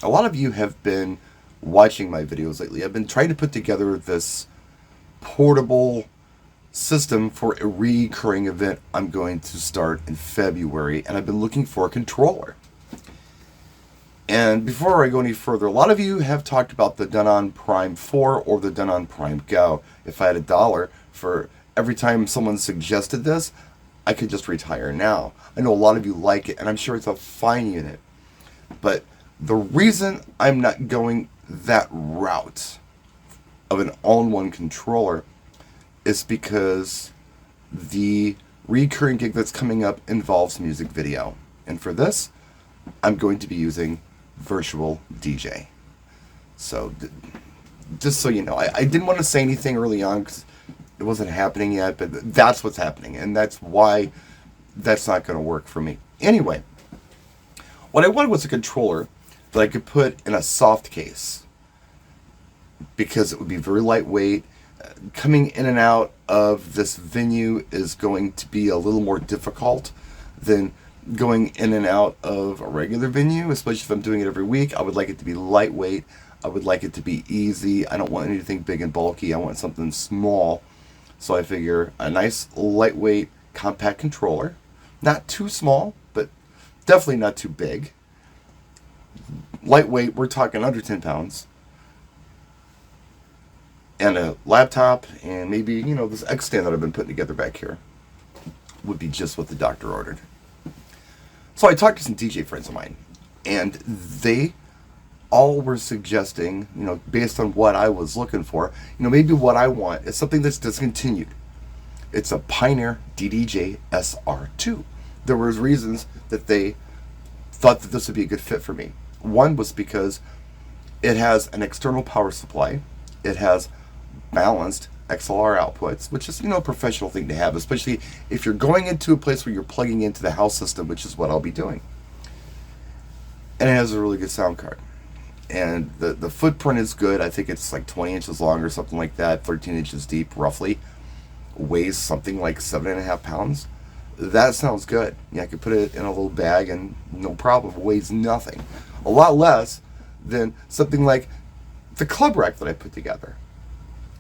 A lot of you have been watching my videos lately. I've been trying to put together this portable system for a recurring event I'm going to start in February, and I've been looking for a controller. And before I go any further, a lot of you have talked about the Denon Prime 4 or the Denon Prime Go. If I had $1 for every time someone suggested this, I could just retire now. I know a lot of you like it, and I'm sure it's a fine unit. But the reason I'm not going that route of an all-in-one controller is because the recurring gig that's coming up involves music video. And for this, I'm going to be using Virtual DJ. So, just so you know, I didn't want to say anything early on because it wasn't happening yet, but that's what's happening, and that's why that's not going to work for me. Anyway, what I wanted was a controller that I could put in a soft case because it would be very lightweight. Coming in and out of this venue is going to be a little more difficult than going in and out of a regular venue, especially if I'm doing it every week. I would like it to be lightweight. I would like it to be easy. I don't want anything big and bulky. I want something small. So I figure a nice, lightweight, compact controller. Not too small, but definitely not too big. Lightweight, we're talking under 10 pounds. And a laptop, and maybe, this X stand that I've been putting together back here would be just what the doctor ordered. So I talked to some DJ friends of mine, and they all were suggesting, based on what I was looking for, maybe what I want is something that's discontinued. It's a Pioneer DDJ SR2. There was reasons that they thought that this would be a good fit for me. One was because it has an external power supply. It has balanced XLR outputs, which is, a professional thing to have, especially if you're going into a place where you're plugging into the house system, which is what I'll be doing. And it has a really good sound card. And the footprint is good. I think it's like 20 inches long or something like that, 13 inches deep, roughly. Weighs something like 7.5 pounds. That sounds good. I could put it in a little bag and no problem. It weighs nothing. A lot less than something like the club rack that I put together.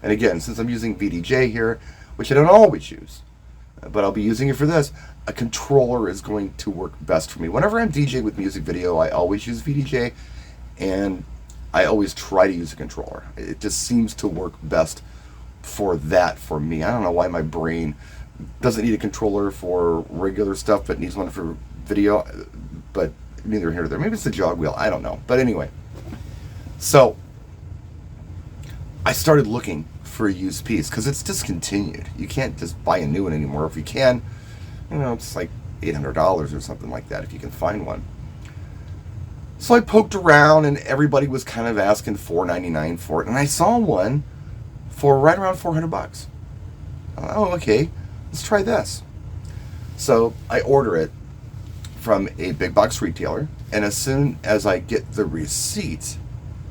And again, since I'm using VDJ here, which I don't always use, but I'll be using it for this, a controller is going to work best for me. Whenever I'm DJing with music video, I always use VDJ, and I always try to use a controller. It just seems to work best for that for me. I don't know why my brain doesn't need a controller for regular stuff, but needs one for video, but neither here nor there. Maybe it's the jog wheel, I don't know. But anyway, so I started looking for a used piece because it's discontinued. You can't just buy a new one anymore. If you can, it's like $800 or something like that if you can find one. So I poked around, and everybody was kind of asking $499 for it, and I saw one for right around $400. Oh, okay, let's try this. So I order it from a big box retailer, and as soon as I get the receipt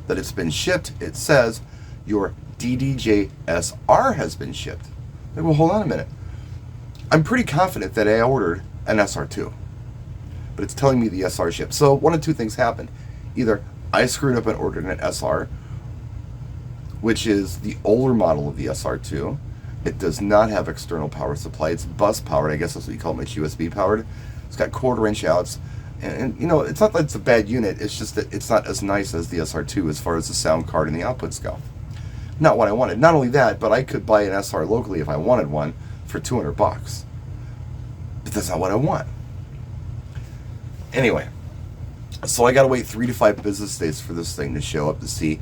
that it's been shipped, it says your DDJ SR has been shipped. Like, well, hold on a minute. I'm pretty confident that I ordered an SR2, but it's telling me the SR shipped. So one of two things happened. Either I screwed up and ordered an SR, which is the older model of the SR2. It does not have external power supply. It's bus powered. I guess that's what you call them. It's USB powered. It's got 1/4 inch outs. And it's not that it's a bad unit. It's just that it's not as nice as the SR2 as far as the sound card and the outputs go. Not what I wanted. Not only that, but I could buy an SR locally if I wanted one for $200. But that's not what I want. Anyway, so I gotta wait 3 to 5 business days for this thing to show up to see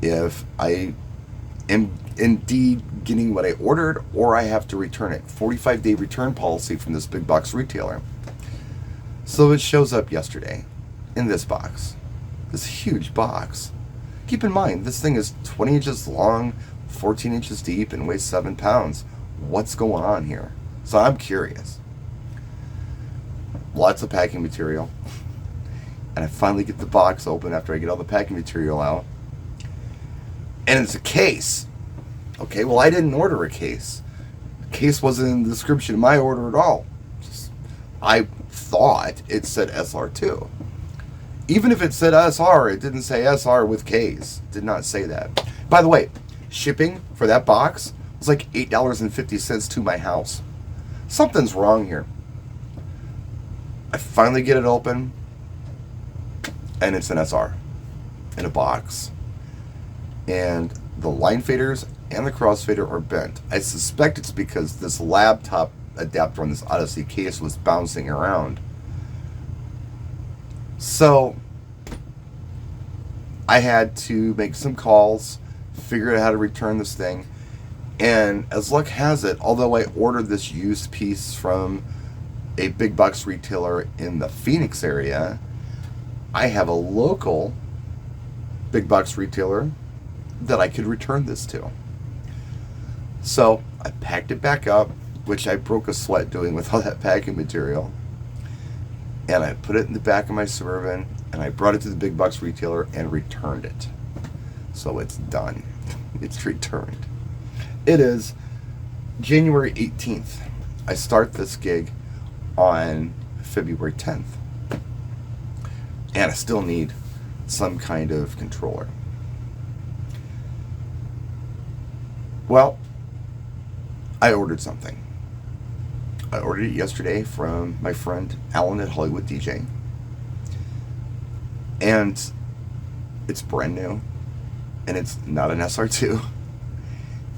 if I am indeed getting what I ordered or I have to return it. 45-day return policy from this big box retailer. So it shows up yesterday in this box. This huge box. Keep in mind, this thing is 20 inches long, 14 inches deep, and weighs 7 pounds. What's going on here? So I'm curious. Lots of packing material. And I finally get the box open after I get all the packing material out. And it's a case. Okay, well, I didn't order a case. The case wasn't in the description of my order at all. I thought it said SR2. Even if it said SR, it didn't say SR with K's. It did not say that. By the way, shipping for that box was like $8.50 to my house. Something's wrong here. I finally get it open, and it's an SR in a box. And the line faders and the crossfader are bent. I suspect it's because this laptop adapter on this Odyssey case was bouncing around. So I had to make some calls, figure out how to return this thing, and as luck has it, although I ordered this used piece from a big box retailer in the Phoenix area, I have a local big box retailer that I could return this to. So I packed it back up, which I broke a sweat doing with all that packing material, and I put it in the back of my Suburban, and I brought it to the big box retailer and returned it. So it's done. It's returned. It is January 18th. I start this gig on February 10th. And I still need some kind of controller. Well, I ordered something. I ordered it yesterday from my friend Alan at Hollywood DJ. And it's brand new. And it's not an SR2.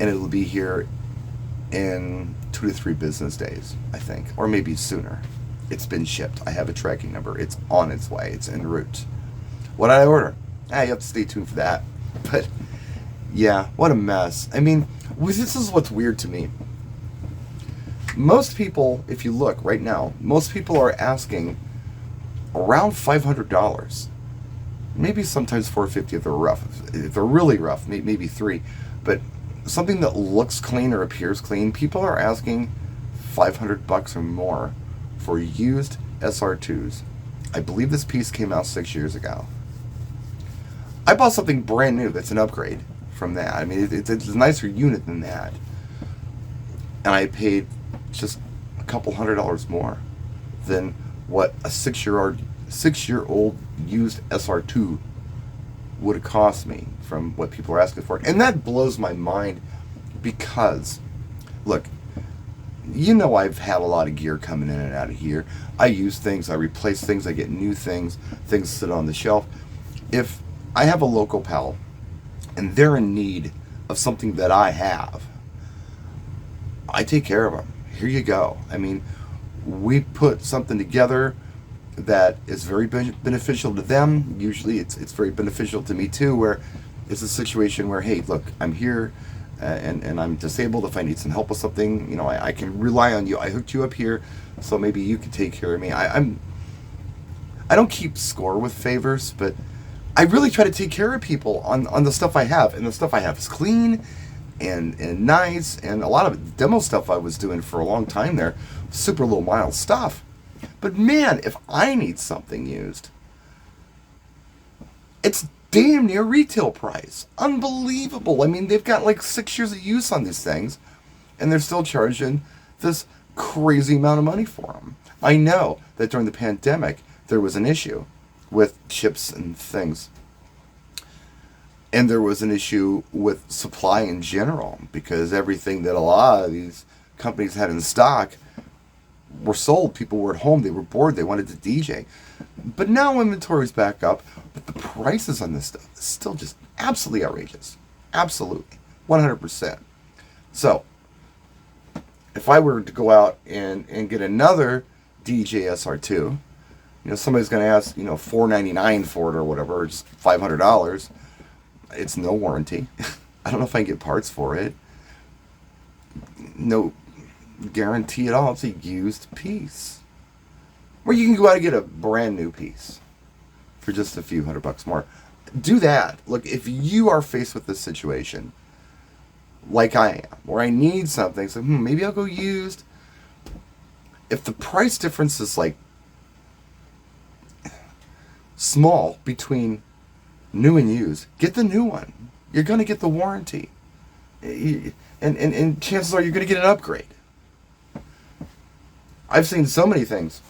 And it'll be here in 2 to 3 business days, I think. Or maybe sooner. It's been shipped. I have a tracking number. It's on its way. It's en route. What did I order? You have to stay tuned for that. But, yeah, what a mess. I mean, this is what's weird to me. Most people, if you look right now, most people are asking around $500. Maybe sometimes $450 if they're rough. If they're really rough, maybe $3. But something that looks clean or appears clean, people are asking $500 or more for used SR2s. I believe this piece came out 6 years ago. I bought something brand new that's an upgrade from that. I mean, it's a nicer unit than that. And I paid just a couple $100 more than what a 6-year-old used SR2 would have cost me from what people are asking for. And that blows my mind because, look, you know I've had a lot of gear coming in and out of here. I use things, I replace things, I get new things, things sit on the shelf. If I have a local pal and they're in need of something that I have, I take care of them. Here you go. I mean, we put something together that is very beneficial to them. Usually it's very beneficial to me too, where it's a situation where, hey, look, I'm here and I'm disabled. If I need some help with something, you know, I can rely on you. I hooked you up here, so maybe you can take care of me. I don't keep score with favors, but I really try to take care of people on the stuff I have, and the stuff I have is clean and nice, and a lot of demo stuff I was doing for a long time there, super low mile stuff. But man, if I need something used, it's damn near retail price. Unbelievable. I mean, they've got like 6 years of use on these things, and they're still charging this crazy amount of money for them. I know that during the pandemic, there was an issue with chips and things. And there was an issue with supply in general, because everything that a lot of these companies had in stock were sold. People were at home, they were bored, they wanted to DJ. But now inventory's back up, but the prices on this stuff is still just absolutely outrageous. Absolutely. 100%. So, if I were to go out and get another DJ SR2, you know, somebody's going to ask, you know, $499 for it or whatever, it's $500. It's no warranty. I don't know if I can get parts for it. No guarantee at all. It's a used piece. Or you can go out and get a brand new piece for just a few $100 more. Do that. Look, if you are faced with this situation, like I am, where I need something, so maybe I'll go used. If the price difference is like small between new and used, get the new one. You're going to get the warranty. And chances are you're going to get an upgrade. I've seen so many things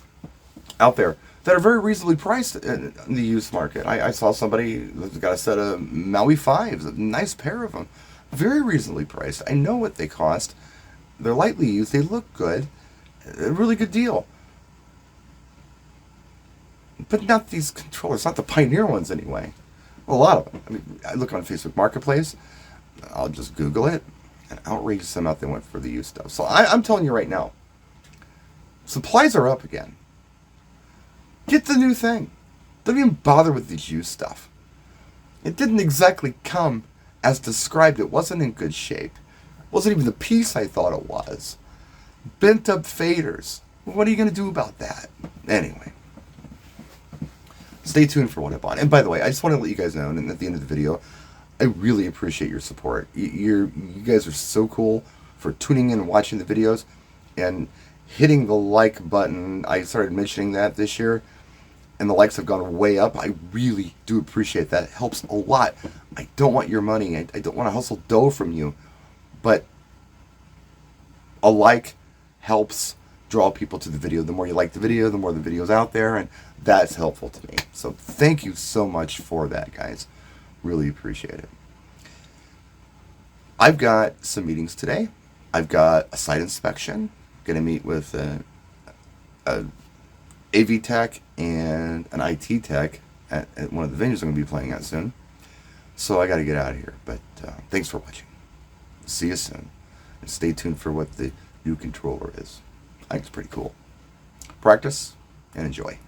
out there that are very reasonably priced in the used market. I saw somebody that's got a set of Maui 5s, a nice pair of them, very reasonably priced. I know what they cost. They're lightly used. They look good. A really good deal. But not these controllers, not the Pioneer ones anyway. Well, a lot of them. I mean, I look on Facebook Marketplace. I'll just Google it. An outrageous amount they went for the used stuff. So I'm telling you right now, supplies are up again. Get the new thing. Don't even bother with these used stuff. It didn't exactly come as described. It wasn't in good shape. It wasn't even the piece I thought it was. Bent up faders. What are you going to do about that? Anyway. Stay tuned for what I bought. And by the way, I just want to let you guys know, and at the end of the video, I really appreciate your support. You guys are so cool for tuning in and watching the videos and hitting the like button. I started mentioning that this year, and the likes have gone way up. I really do appreciate that. It helps a lot. I don't want your money. I don't want to hustle dough from you. But a like helps draw people to the video. The more you like the video, the more the video's out there, and that's helpful to me. So thank you so much for that, guys. Really appreciate it. I've got some meetings today. I've got a site inspection. Going to meet with a AV tech and an IT tech at one of the venues I'm going to be playing at soon. So I got to get out of here. But thanks for watching. See you soon. And stay tuned for what the new controller is. I think it's pretty cool. Practice and enjoy.